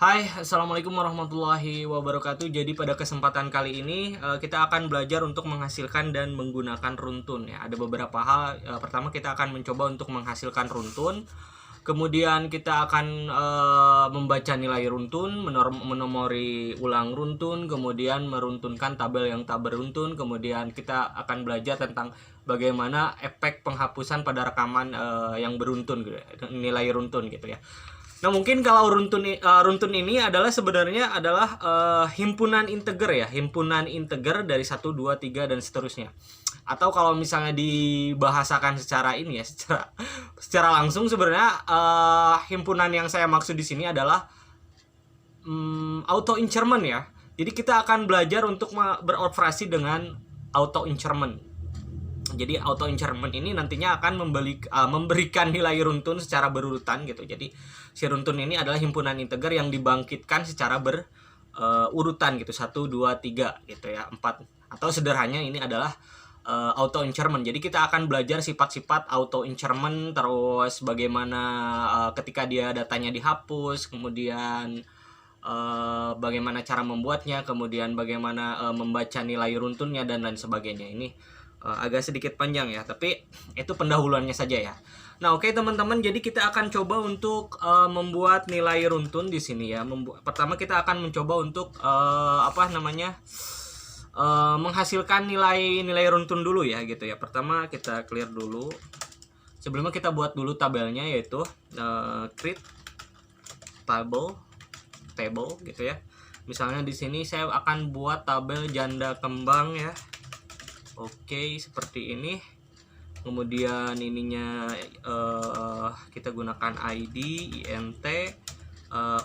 Hai, Assalamualaikum warahmatullahi wabarakatuh. Jadi pada kesempatan kali ini kita akan belajar untuk menghasilkan dan menggunakan runtun ya. Ada beberapa hal. Pertama kita akan mencoba untuk menghasilkan runtun. Kemudian kita akan membaca nilai runtun, menomori ulang runtun, kemudian meruntunkan tabel yang tak beruntun. Kemudian kita akan belajar tentang bagaimana efek penghapusan pada rekaman yang beruntun gitu, nilai runtun gitu ya. Nah, mungkin kalau runtun ini adalah sebenarnya adalah himpunan integer ya, himpunan integer dari 1, 2, 3 dan seterusnya. Atau kalau misalnya dibahasakan secara ini ya, secara langsung sebenarnya himpunan yang saya maksud di sini adalah auto increment ya. Jadi kita akan belajar untuk beroperasi dengan auto increment. Jadi auto increment ini nantinya akan memberikan nilai runtun secara berurutan gitu. Jadi si runtun ini adalah himpunan integer yang dibangkitkan secara berurutan gitu, 1, 2, 3 gitu ya, 4. Atau sederhananya ini adalah auto increment. Jadi kita akan belajar sifat-sifat auto increment, terus bagaimana ketika dia datanya dihapus, kemudian bagaimana cara membuatnya, kemudian bagaimana membaca nilai runtunnya dan lain sebagainya. Ini agak sedikit panjang ya, tapi itu pendahuluannya saja ya. Nah, oke teman-teman, jadi kita akan coba untuk membuat nilai runtun di sini ya. Pertama kita akan mencoba untuk menghasilkan nilai runtun dulu ya gitu ya. Pertama kita clear dulu. Sebelumnya kita buat dulu tabelnya, yaitu create table gitu ya. Misalnya di sini saya akan buat tabel janda kembang ya. Oke, seperti ini. Kemudian ininya kita gunakan ID, int,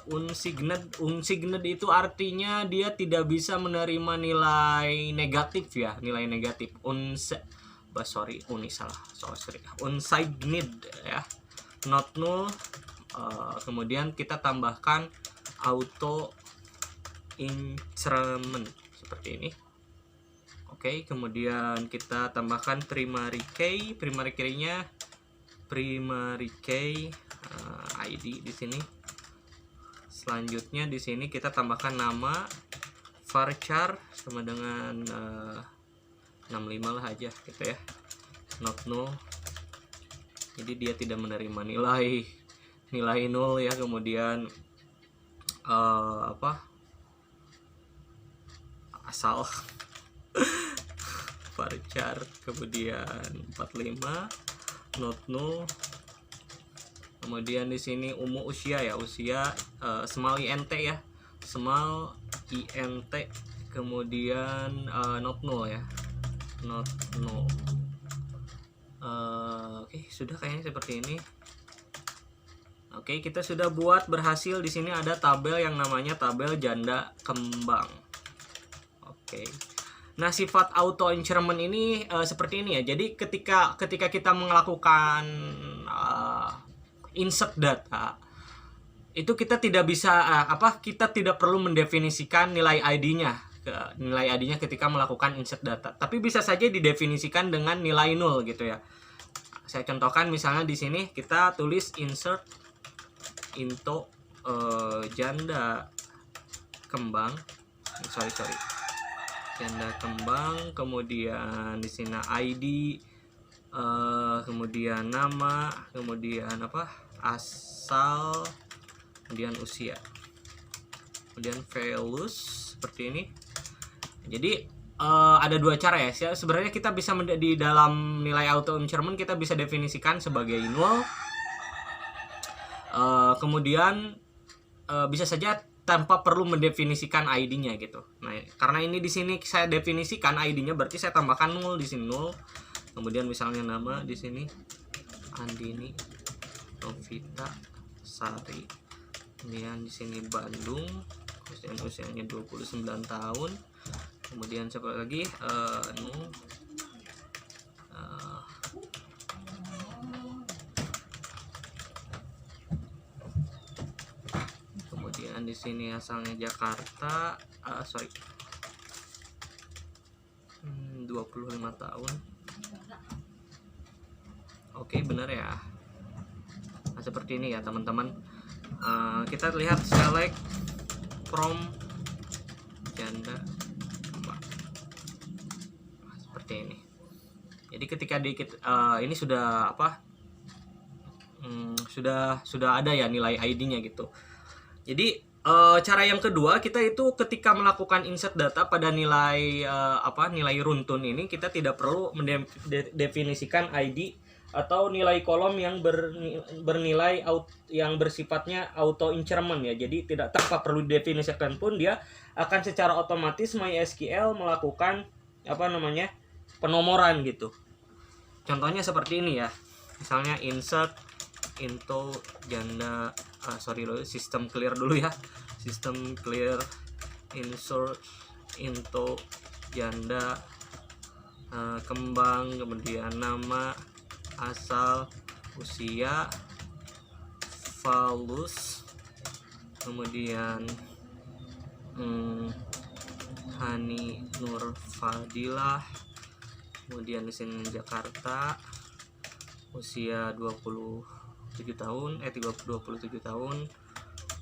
unsigned itu artinya dia tidak bisa menerima nilai negatif ya, nilai negatif. Unsigned ya, not null. Kemudian kita tambahkan auto increment seperti ini. Oke, kemudian kita tambahkan primary key-nya ID di sini. Selanjutnya di sini kita tambahkan nama varchar sama dengan 65 lah aja gitu ya. Not null. Jadi dia tidak menerima nilai nol ya. Kemudian asal varchar, kemudian 45 not null. Kemudian di sini usia ya, small int ya, small int, kemudian not null ya, not null. Oke, sudah kayaknya seperti ini. Oke, kita sudah buat berhasil. Di sini ada tabel yang namanya tabel janda kembang. Oke. Nah, sifat auto increment ini seperti ini ya. Jadi ketika kita melakukan insert data, itu kita tidak bisa kita tidak perlu mendefinisikan nilai ID-nya. Nilai ID-nya ketika melakukan insert data. Tapi bisa saja didefinisikan dengan nilai nol gitu ya. Saya contohkan misalnya di sini kita tulis insert into janda kembang. Janda kembang, kemudian di sini ID, kemudian nama, kemudian asal, kemudian usia, kemudian values seperti ini. Jadi ada dua cara ya. Sebenarnya kita bisa di dalam nilai auto increment kita bisa definisikan sebagai null. Kemudian bisa saja tanpa perlu mendefinisikan ID-nya gitu. Nah, karena ini di sini saya definisikan ID-nya, berarti saya tambahkan nol di sini, nol. Kemudian misalnya nama di sini Andini Novita Sari. Kemudian di sini Bandung, usianya 29 tahun. Kemudian siapa lagi? Nol. Di sini asalnya Jakarta, 25 tahun. Oke, benar ya. Nah, seperti ini ya teman-teman. Kita lihat select from janda kembang seperti ini. Jadi ketika ini sudah sudah ada ya nilai ID-nya gitu. Jadi cara yang kedua, kita itu ketika melakukan insert data pada nilai nilai runtun ini, kita tidak perlu mendefinisikan ID atau nilai kolom yang bernilai yang bersifatnya auto increment ya. Jadi tidak tanpa perlu definisikan pun dia akan secara otomatis MySQL melakukan penomoran gitu. Contohnya seperti ini ya. Misalnya insert into janda system clear dulu ya. System clear insert into janda kembang, kemudian nama, asal, usia, Falus, kemudian Hani Nur Fadilah, kemudian di sini Jakarta, usia 27 tahun,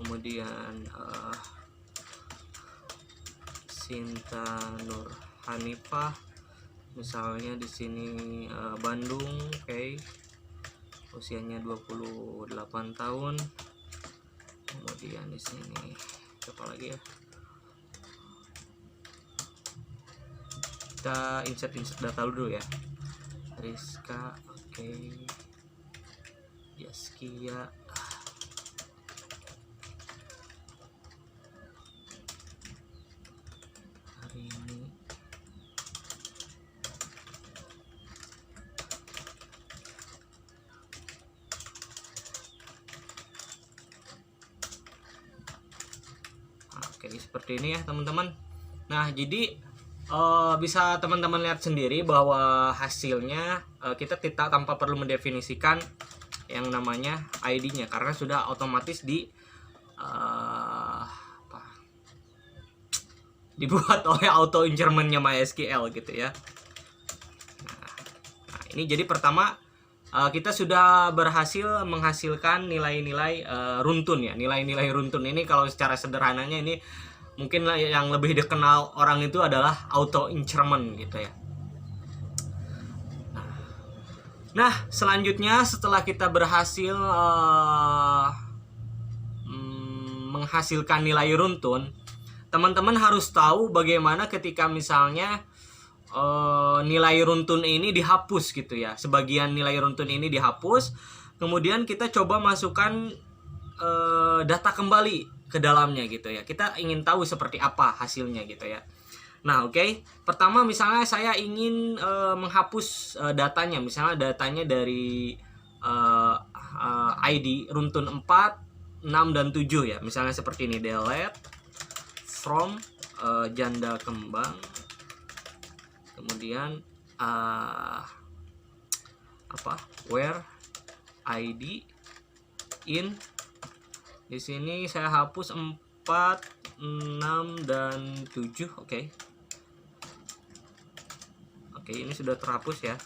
kemudian Sinta Nur Hanifah, misalnya di sini Bandung, usianya 28 tahun, kemudian di sini apa lagi ya, kita insert data dulu ya. Rizka, Yaskia, hari ini seperti ini ya teman-teman. Nah, jadi bisa teman-teman lihat sendiri bahwa hasilnya kita tidak tanpa perlu mendefinisikan yang namanya ID-nya karena sudah otomatis dibuat oleh auto increment-nya MySQL gitu ya. Nah, ini jadi pertama kita sudah berhasil menghasilkan nilai-nilai runtun ya. Nilai-nilai runtun ini kalau secara sederhananya ini mungkin yang lebih dikenal orang itu adalah auto increment gitu ya. Nah, selanjutnya setelah kita berhasil menghasilkan nilai runtun, teman-teman harus tahu bagaimana ketika misalnya nilai runtun ini dihapus gitu ya. Sebagian nilai runtun ini dihapus, kemudian kita coba masukkan data kembali ke dalamnya gitu ya. Kita ingin tahu seperti apa hasilnya gitu ya. Nah, pertama misalnya saya ingin menghapus datanya. Misalnya datanya dari ID runtun 4, 6 dan 7 ya. Misalnya seperti ini, delete from janda kembang. Kemudian where ID in, di sini saya hapus 4, 6 dan 7. Oke, ini sudah terhapus ya.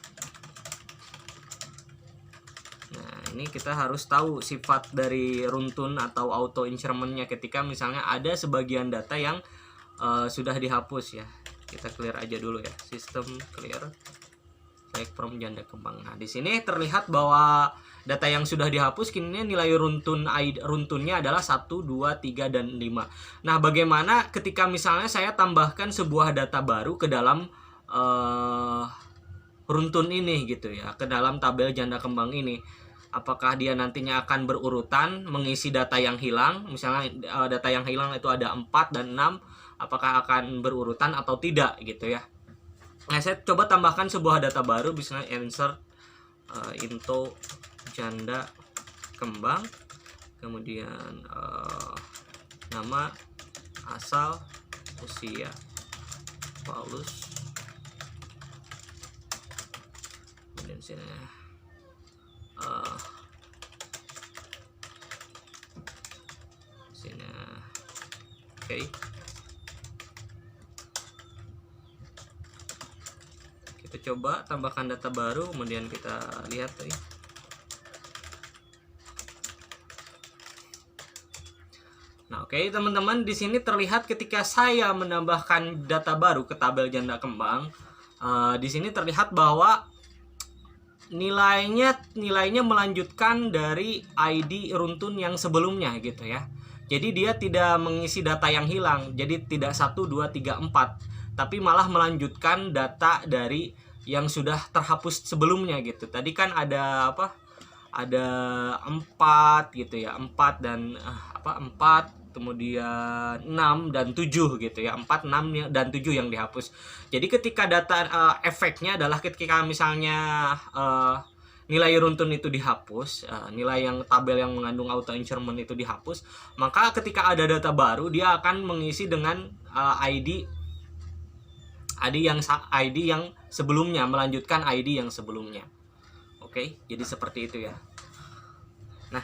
Nah, ini kita harus tahu sifat dari runtun atau auto increment-nya ketika misalnya ada sebagian data yang sudah dihapus ya. Kita clear aja dulu ya, sistem clear select from janda kembang. Nah, di sini terlihat bahwa data yang sudah dihapus kini nilai runtunnya adalah 1, 2, 3 dan 5. Nah, bagaimana ketika misalnya saya tambahkan sebuah data baru ke dalam runtun ini gitu ya, ke dalam tabel janda kembang ini? Apakah dia nantinya akan berurutan mengisi data yang hilang? Misalnya data yang hilang itu ada 4 dan 6, apakah akan berurutan atau tidak gitu ya. Nah, saya coba tambahkan sebuah data baru, misalnya insert into janda kembang, kemudian nama, asal, usia, Paulus, kemudian sini sini kita coba tambahkan data baru, kemudian kita lihat Nah, oke, teman-teman, di sini terlihat ketika saya menambahkan data baru ke tabel janda kembang, di sini terlihat bahwa nilainya melanjutkan dari ID runtun yang sebelumnya gitu ya. Jadi dia tidak mengisi data yang hilang. Jadi tidak 1 2 3 4, tapi malah melanjutkan data dari yang sudah terhapus sebelumnya gitu. Tadi kan ada apa? Ada 4 gitu ya. 4 dan 4, kemudian 6 dan 7 gitu ya. 4, 6 dan 7 yang dihapus. Jadi ketika data efeknya adalah ketika misalnya nilai runtun itu dihapus, nilai yang tabel yang mengandung auto increment itu dihapus, maka ketika ada data baru dia akan mengisi dengan ID yang sebelumnya, melanjutkan ID yang sebelumnya. Oke, jadi seperti itu ya. Nah,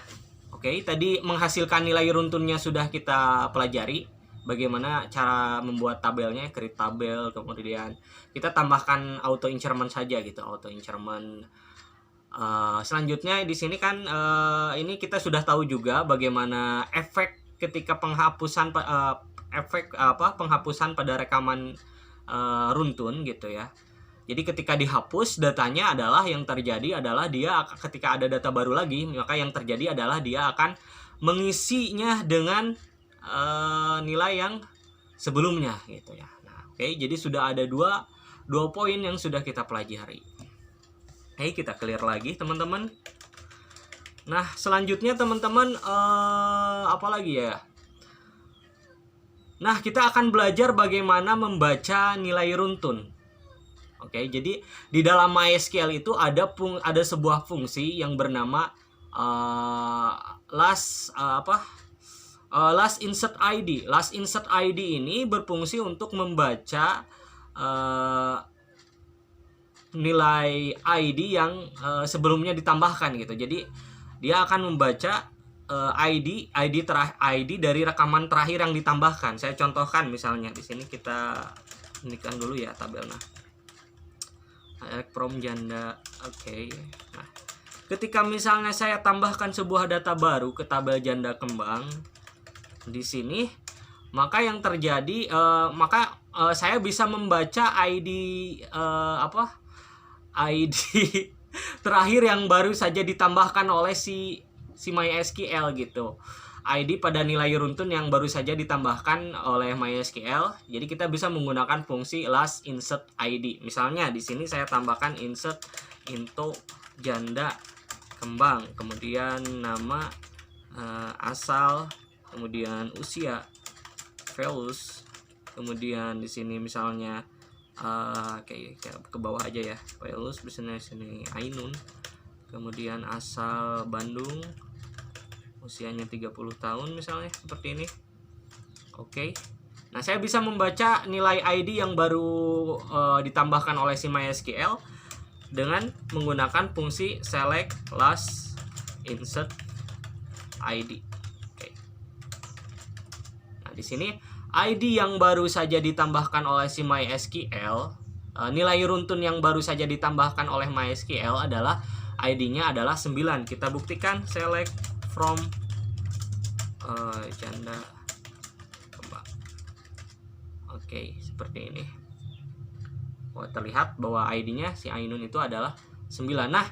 oke, tadi menghasilkan nilai runtunnya sudah kita pelajari. Bagaimana cara membuat tabelnya, create tabel, kemudian kita tambahkan auto increment saja gitu, auto increment. Selanjutnya di sini kan ini kita sudah tahu juga bagaimana efek ketika penghapusan penghapusan pada rekaman runtun gitu ya. Jadi ketika dihapus datanya adalah yang terjadi adalah dia ketika ada data baru lagi, maka yang terjadi adalah dia akan mengisinya dengan nilai yang sebelumnya gitu ya. Nah, oke, jadi sudah ada dua poin yang sudah kita pelajari. Oke, kita clear lagi teman-teman. Nah, selanjutnya teman-teman apa lagi ya? Nah, kita akan belajar bagaimana membaca nilai runtun. Oke, jadi di dalam MySQL itu ada sebuah fungsi yang bernama last insert ID. Last insert ID ini berfungsi untuk membaca nilai ID yang sebelumnya ditambahkan gitu. Jadi dia akan membaca ID dari rekaman terakhir yang ditambahkan. Saya contohkan misalnya di sini kita inikan dulu ya tabelnya. From janda. Oke. Nah, ketika misalnya saya tambahkan sebuah data baru ke tabel janda kembang di sini, maka yang terjadi saya bisa membaca ID ID terakhir yang baru saja ditambahkan oleh si MySQL gitu. ID pada nilai runtun yang baru saja ditambahkan oleh MySQL. Jadi kita bisa menggunakan fungsi last insert ID. Misalnya di sini saya tambahkan insert into janda kembang, kemudian nama, asal, kemudian usia, values, kemudian di sini misalnya kayak ke bawah aja ya, values misalnya sini Ainun, kemudian asal Bandung, usianya 30 tahun misalnya seperti ini. Oke. Nah, saya bisa membaca nilai ID yang baru ditambahkan oleh si MySQL dengan menggunakan fungsi select last insert ID. Oke. Nah, di sini ID yang baru saja ditambahkan oleh si MySQL, nilai runtun yang baru saja ditambahkan oleh MySQL adalah ID-nya adalah 9. Kita buktikan select from janda kembang. Oke, seperti ini. Terlihat bahwa ID-nya si Ainun itu adalah 9. Nah,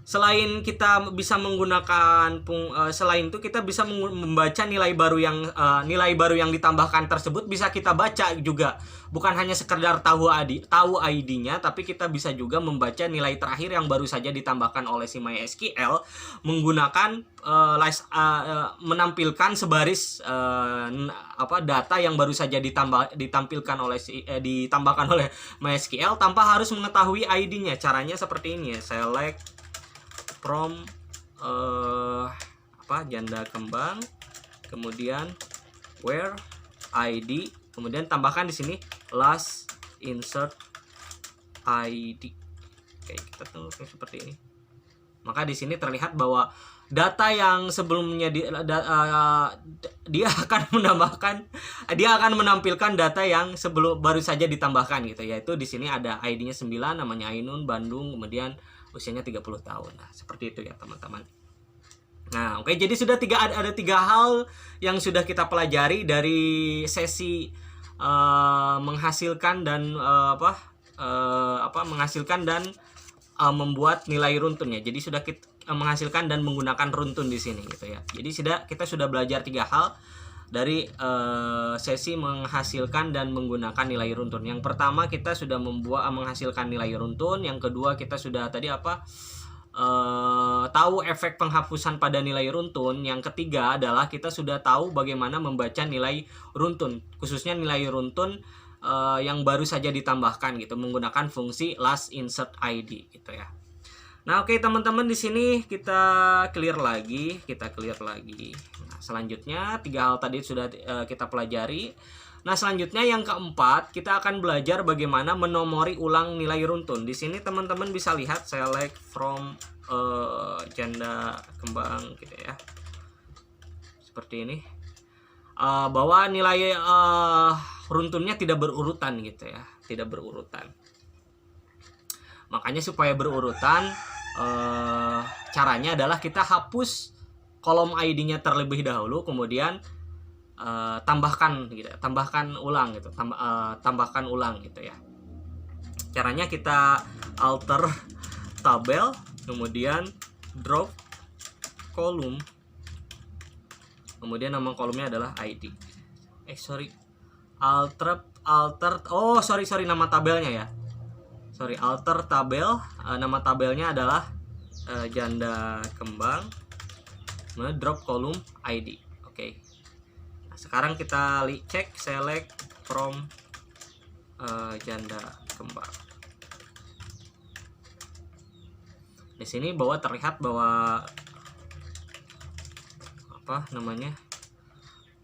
selain kita bisa menggunakan selain itu kita bisa membaca nilai baru yang ditambahkan tersebut bisa kita baca juga. Bukan hanya sekedar tahu ID-nya, tapi kita bisa juga membaca nilai terakhir yang baru saja ditambahkan oleh si MySQL menggunakan menampilkan sebaris data yang baru saja ditambahkan oleh MySQL tanpa harus mengetahui ID-nya. Caranya seperti ini ya. Select from janda kembang, kemudian where ID, kemudian tambahkan di sini last insert ID. Oke, kita tulis seperti ini. Maka di sini terlihat bahwa data yang sebelumnya dia akan menampilkan data yang baru saja ditambahkan gitu, yaitu di sini ada ID-nya 9, namanya Ainun, Bandung, kemudian usianya 30 tahun. Nah, seperti itu ya teman-teman. Nah, oke, jadi sudah ada tiga hal yang sudah kita pelajari dari sesi menghasilkan dan menghasilkan dan membuat nilai runtun ya. Jadi sudah kita menghasilkan dan menggunakan runtun di sini gitu ya. Jadi kita sudah belajar tiga hal dari sesi menghasilkan dan menggunakan nilai runtun. Yang pertama kita sudah menghasilkan nilai runtun. Yang kedua kita sudah tahu efek penghapusan pada nilai runtun. Yang ketiga adalah kita sudah tahu bagaimana membaca nilai runtun, khususnya nilai runtun yang baru saja ditambahkan gitu menggunakan fungsi last insert ID gitu ya. Nah, oke teman-teman, di sini kita clear lagi. Nah, selanjutnya tiga hal tadi sudah kita pelajari. Nah, selanjutnya yang keempat, kita akan belajar bagaimana menomori ulang nilai runtun. Di sini teman-teman bisa lihat select from janda kembang gitu ya. Seperti ini. Bahwa nilai runtunnya tidak berurutan gitu ya, tidak berurutan. Makanya supaya berurutan, caranya adalah kita hapus kolom ID-nya terlebih dahulu, kemudian tambahkan ulang gitu ya. Caranya kita alter tabel, kemudian drop kolom, kemudian nama kolomnya adalah ID. Nama tabelnya ya. Alter tabel, nama tabelnya adalah janda kembang, drop kolom ID. Oke. Nah, sekarang kita cek select from janda kembang. Di sini terlihat bahwa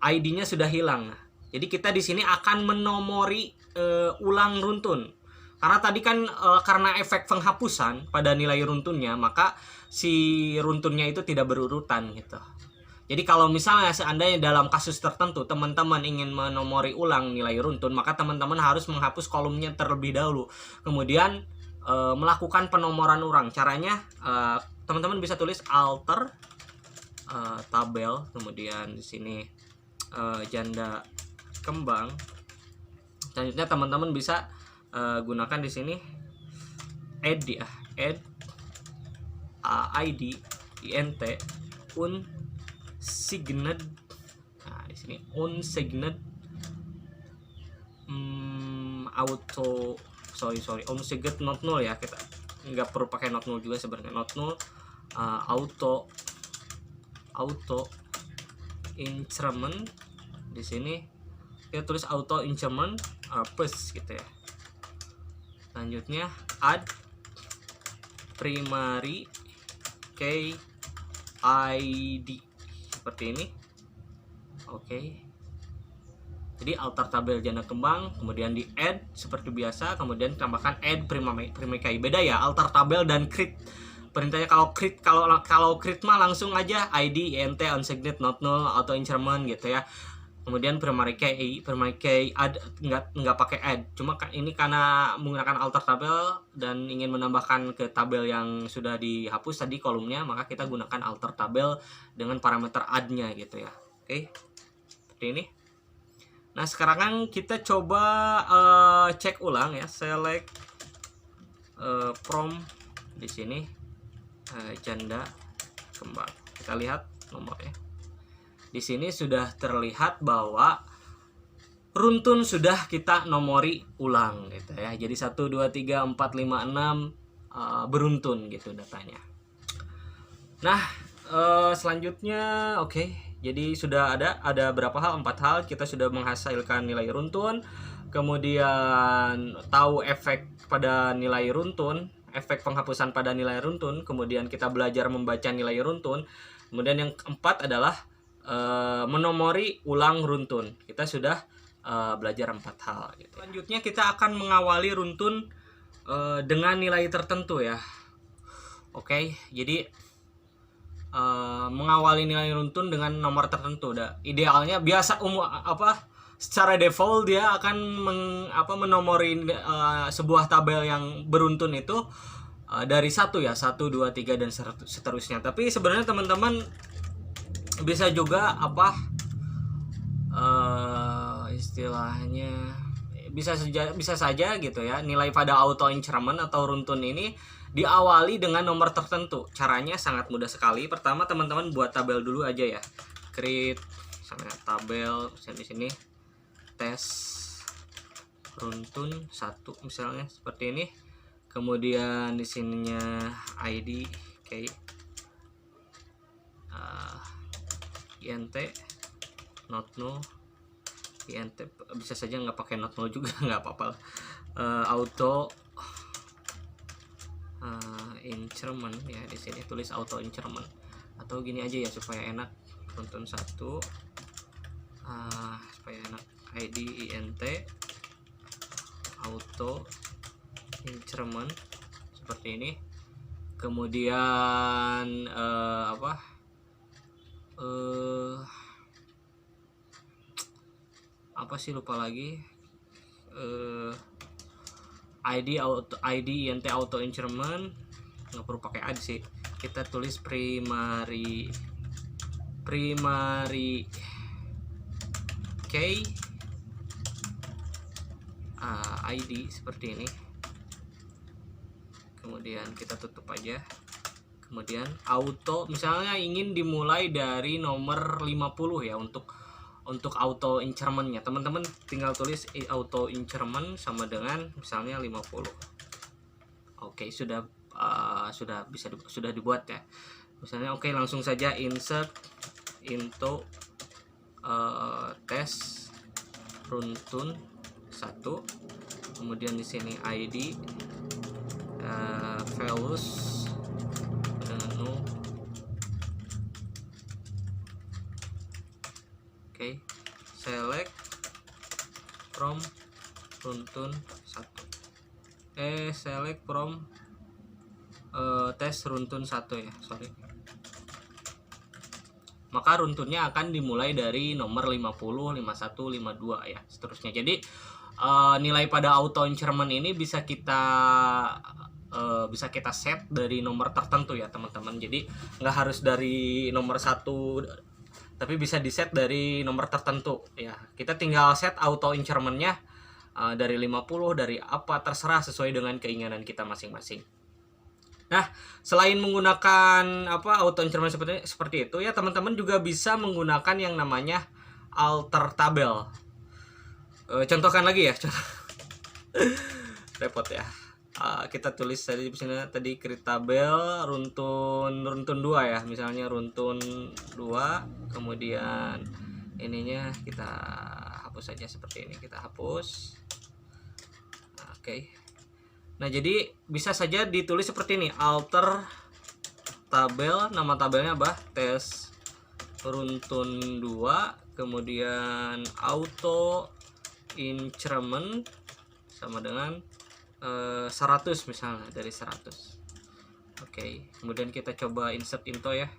ID-nya sudah hilang. Nah, jadi kita di sini akan menomori ulang runtun. Karena tadi kan karena efek penghapusan pada nilai runtunnya, maka si runtunnya itu tidak berurutan gitu. Jadi kalau misalnya seandainya dalam kasus tertentu teman-teman ingin menomori ulang nilai runtun, maka teman-teman harus menghapus kolomnya terlebih dahulu. Kemudian melakukan penomoran ulang. Caranya teman-teman bisa tulis alter tabel, kemudian di sini janda kembang. Selanjutnya teman-teman bisa gunakan di sini add ID int unsigned. Nah, di sini unsigned unsigned not null ya, kita nggak perlu pakai not null juga sebenarnya. Not null auto increment, di sini kita tulis auto increment plus gitu ya. Selanjutnya add primary key ID seperti ini. Oke. Jadi alter tabel janda kembang, kemudian di add seperti biasa, kemudian tambahkan add primary key. Beda ya alter tabel dan create. Perintahnya kalau create mah langsung aja ID int unsigned not null auto increment gitu ya. Kemudian primary key add nggak pakai add. Cuma ini karena menggunakan alter tabel dan ingin menambahkan ke tabel yang sudah dihapus tadi kolomnya, maka kita gunakan alter tabel dengan parameter add-nya gitu ya. Oke. Seperti ini. Nah, sekarang kita coba cek ulang ya. Select from di sini janda kembang. Kita lihat nomornya. Di sini sudah terlihat bahwa runtun sudah kita nomori ulang gitu ya. Jadi 1 2 3 4 5 6 beruntun gitu datanya. Nah, selanjutnya oke. Jadi sudah ada berapa hal? 4 hal. Kita sudah menghasilkan nilai runtun, kemudian tahu efek pada nilai runtun, efek penghapusan pada nilai runtun, kemudian kita belajar membaca nilai runtun. Kemudian yang keempat adalah menomori ulang runtun. Kita sudah belajar 4 hal gitu. Selanjutnya kita akan mengawali runtun dengan nilai tertentu ya. Oke, jadi mengawali nilai runtun dengan nomor tertentu. Idealnya biasa secara default dia akan menomori sebuah tabel yang beruntun itu dari 1 ya, 1 2 3 dan seterusnya. Tapi sebenarnya teman-teman Bisa juga apa istilahnya bisa saja gitu ya, nilai pada auto increment atau runtun ini diawali dengan nomor tertentu. Caranya sangat mudah sekali. Pertama teman-teman buat tabel dulu aja ya. Create sama tabel di sini tes runtun 1 misalnya seperti ini. Kemudian di sininya ID kayak int not null, int bisa saja nggak pakai not null juga nggak apa-apa. Auto increment ya, di sini tulis auto increment atau gini aja ya supaya enak, runtun 1 supaya enak, id int auto increment seperti ini. Kemudian apa sih, lupa lagi, id int auto increment nggak perlu pakai add sih, kita tulis primary key id seperti ini. Kemudian kita tutup aja. Kemudian auto misalnya ingin dimulai dari nomor 50 ya, untuk auto incrementnya teman-teman tinggal tulis auto increment sama dengan misalnya 50. Oke, sudah sudah dibuat ya misalnya. Oke, langsung saja insert into tes runtun 1, kemudian di sini id values dengan null. Oke, select from runtun 1, select from tes runtun 1 ya, sorry. Maka runtunnya akan dimulai dari nomor 50, 51, 52 ya, seterusnya. Jadi nilai pada auto increment ini bisa kita set dari nomor tertentu ya teman-teman. Jadi nggak harus dari nomor 1, tapi bisa di set dari nomor tertentu ya. Kita tinggal set auto incrementnya dari 50, dari apa, terserah sesuai dengan keinginan kita masing-masing. Nah, selain menggunakan auto increment seperti itu ya, teman-teman juga bisa menggunakan yang namanya alter tabel. Contohkan lagi ya, repot ya. Kita tulis tadi create tabel runtun 2 ya, misalnya runtun 2, kemudian ininya kita hapus saja seperti ini, kita hapus. Oke. Nah, jadi bisa saja ditulis seperti ini, alter tabel, nama tabelnya tes runtun 2, kemudian auto increment sama dengan 100 misalnya, dari 100. Oke, kemudian kita coba insert into ya,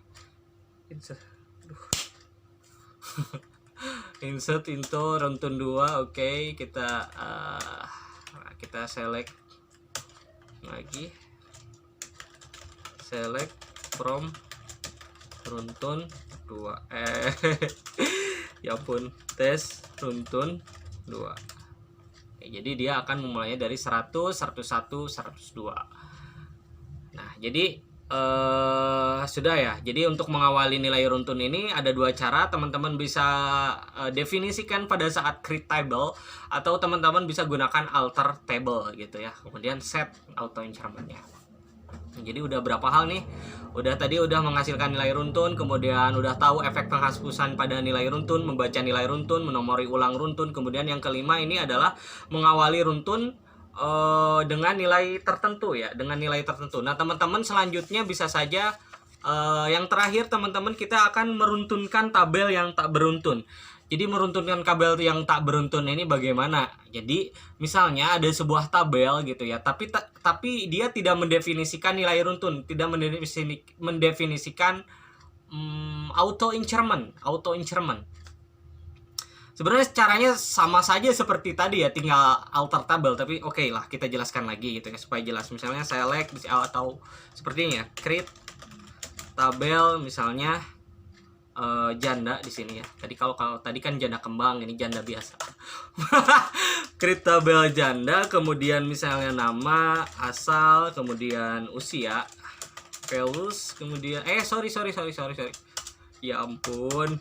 insert into runtun 2. Oke, kita select lagi, select from runtun 2 ya ampun, tes runtun 2. Jadi dia akan memulainya dari 100, 101, 102. Nah, jadi sudah ya. Jadi untuk mengawali nilai runtun ini ada 2 cara. Teman-teman bisa definisikan pada saat create table, atau teman-teman bisa gunakan alter table gitu ya. Kemudian set auto incrementnya. Jadi udah berapa hal nih? Tadi udah menghasilkan nilai runtun, kemudian udah tahu efek penghapusan pada nilai runtun, membaca nilai runtun, menomori ulang runtun. Kemudian yang kelima ini adalah mengawali runtun dengan nilai tertentu ya, dengan nilai tertentu. Nah, teman-teman selanjutnya bisa saja yang terakhir teman-teman kita akan meruntunkan tabel yang tak beruntun. Jadi meruntunkan tabel yang tak beruntun ini bagaimana? Jadi misalnya ada sebuah tabel gitu ya, tapi dia tidak mendefinisikan nilai runtun, tidak mendefinisikan auto increment. Sebenarnya caranya sama saja seperti tadi ya, tinggal alter tabel, tapi oke lah kita jelaskan lagi gitu ya supaya jelas. Misalnya select atau seperti ini ya, create tabel misalnya janda di sini ya. Kalau tadi kan janda kembang, ini janda biasa. Create tabel janda, kemudian misalnya nama, asal, kemudian usia, values, kemudian sorry. Ya ampun.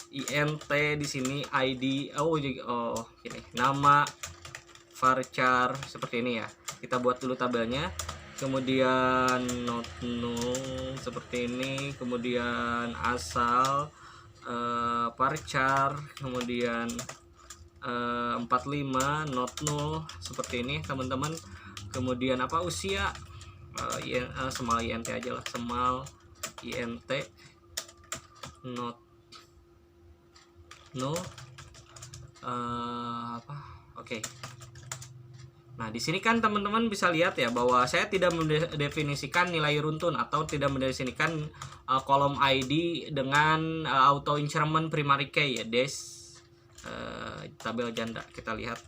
INT di sini, ID, ini nama, varchar seperti ini ya. Kita buat dulu tabelnya. Kemudian not null seperti ini, kemudian asal, varchar, kemudian 45 not null seperti ini teman-teman. Kemudian apa, usia, small int aja lah, small int not null, oke. Nah, di sini kan teman-teman bisa lihat ya bahwa saya tidak mendefinisikan nilai runtun atau tidak mendefinisikan kolom ID dengan auto increment primary key ya, tabel janda. Kita lihat.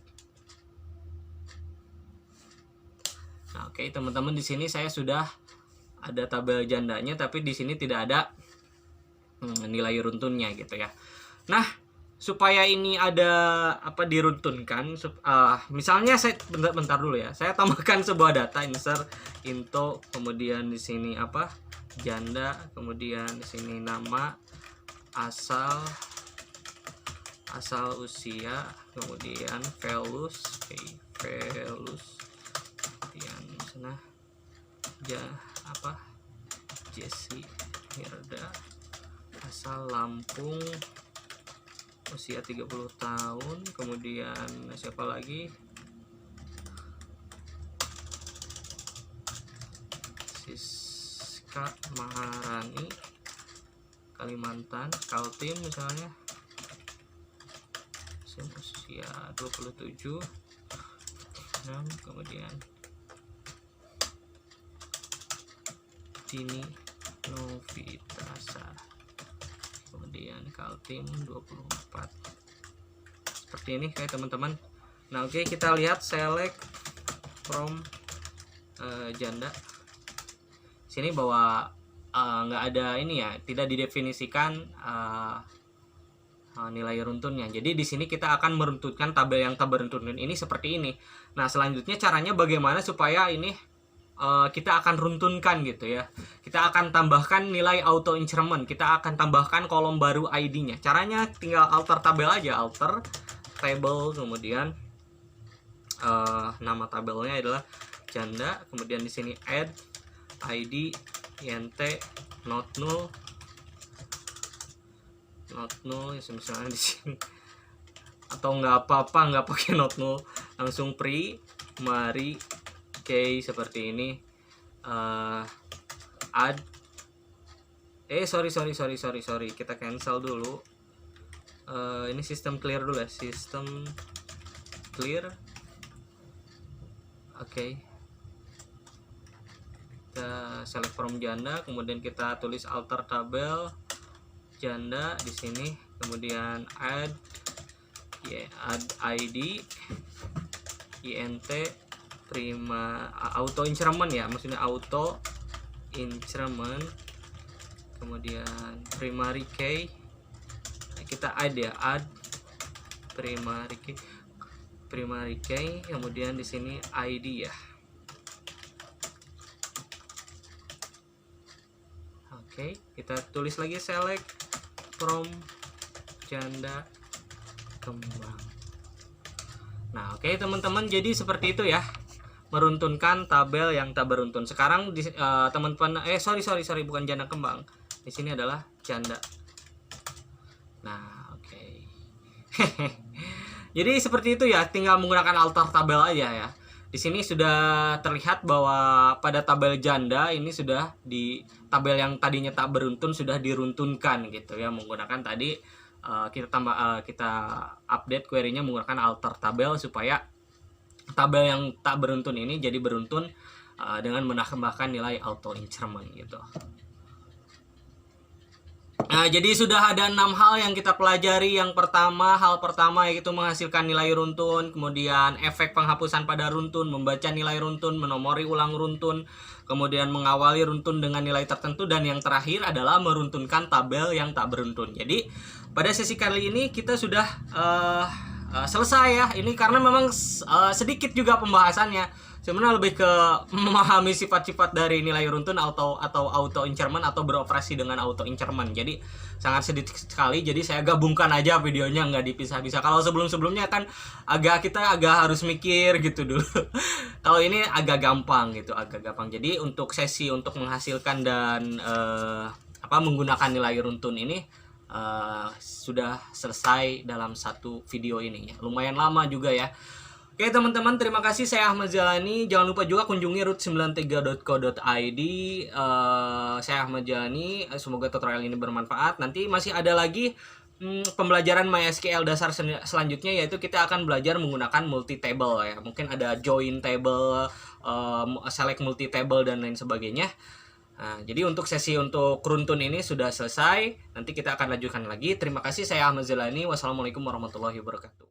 Nah, oke, teman-teman, di sini saya sudah ada tabel jandanya, tapi di sini tidak ada nilai runtunnya gitu ya. Nah, supaya ini ada diruntunkan, misalnya saya bentar dulu ya, saya tambahkan sebuah data, insert into, kemudian di sini janda, kemudian di sini nama, asal usia, kemudian values, kemudian sana Jesse Hirda, asal Lampung, usia 30 tahun, kemudian siapa lagi, Siska Maharani, Kalimantan, Kaltim misalnya, usia 27, kemudian Dini Novitasa, kemudian Kaltim 24, seperti ini kayak teman-teman. Nah, oke, kita lihat select from janda sini bahwa nggak ada ini ya, tidak didefinisikan nilai runtunnya. Jadi di sini kita akan meruntunkan tabel yang tak beruntun ini seperti ini. Nah, selanjutnya caranya bagaimana supaya ini kita akan runtunkan gitu ya. Kita akan tambahkan nilai auto increment. Kita akan tambahkan kolom baru ID-nya. Caranya tinggal alter tabel aja, alter table, kemudian nama tabelnya adalah janda, kemudian di sini add ID int not null ya, misalnya di sini, atau nggak apa-apa nggak pakai not null, langsung primary key seperti ini. Add sorry, kita cancel dulu. Ini sistem clear dulu ya, sistem clear. Oke. Kita select from janda, kemudian kita tulis alter tabel janda di sini, kemudian add ID int auto increment ya, maksudnya auto increment, kemudian primary key kita add primary key, kemudian di sini ID ya. Oke, kita tulis lagi select from janda kembang. Nah, oke teman-teman, jadi seperti itu ya, meruntunkan tabel yang tak beruntun. Sekarang teman-teman sorry bukan janda kembang. Di sini adalah janda. Nah, oke. Jadi seperti itu ya, tinggal menggunakan alter tabel aja ya. Di sini sudah terlihat bahwa pada tabel janda ini sudah di tabel yang tadinya tak beruntun sudah diruntunkan gitu ya, menggunakan tadi kita update query-nya menggunakan alter tabel supaya tabel yang tak beruntun ini jadi beruntun dengan menambahkan nilai auto increment gitu. Nah, jadi sudah ada 6 hal yang kita pelajari. Yang pertama, hal pertama yaitu menghasilkan nilai runtun, kemudian efek penghapusan pada runtun, membaca nilai runtun, menomori ulang runtun, kemudian mengawali runtun dengan nilai tertentu, dan yang terakhir adalah meruntunkan tabel yang tak beruntun. Jadi, pada sesi kali ini kita sudah selesai ya. Ini karena memang sedikit juga pembahasannya. Sebenarnya lebih ke memahami sifat-sifat dari nilai runtun atau auto increment atau beroperasi dengan auto increment. Jadi sangat sedikit sekali. Jadi saya gabungkan aja videonya, nggak dipisah-pisah. Kalau sebelum-sebelumnya kan kita agak harus mikir gitu dulu. Kalau ini agak gampang gitu, agak gampang. Jadi untuk sesi untuk menghasilkan dan menggunakan nilai runtun ini sudah selesai dalam satu video ini ya. Lumayan lama juga ya. Oke teman-teman, terima kasih. Saya Ahmad Jalani. Jangan lupa juga kunjungi root93.co.id. Saya Ahmad Jalani. Semoga tutorial ini bermanfaat. Nanti masih ada lagi pembelajaran MySQL dasar selanjutnya, yaitu kita akan belajar menggunakan multi table ya. Mungkin ada join table, select multi table dan lain sebagainya. Nah, jadi untuk sesi untuk runtun ini sudah selesai. Nanti kita akan lanjutkan lagi. Terima kasih. Saya Ahmad Jalani. Wassalamualaikum warahmatullahi wabarakatuh.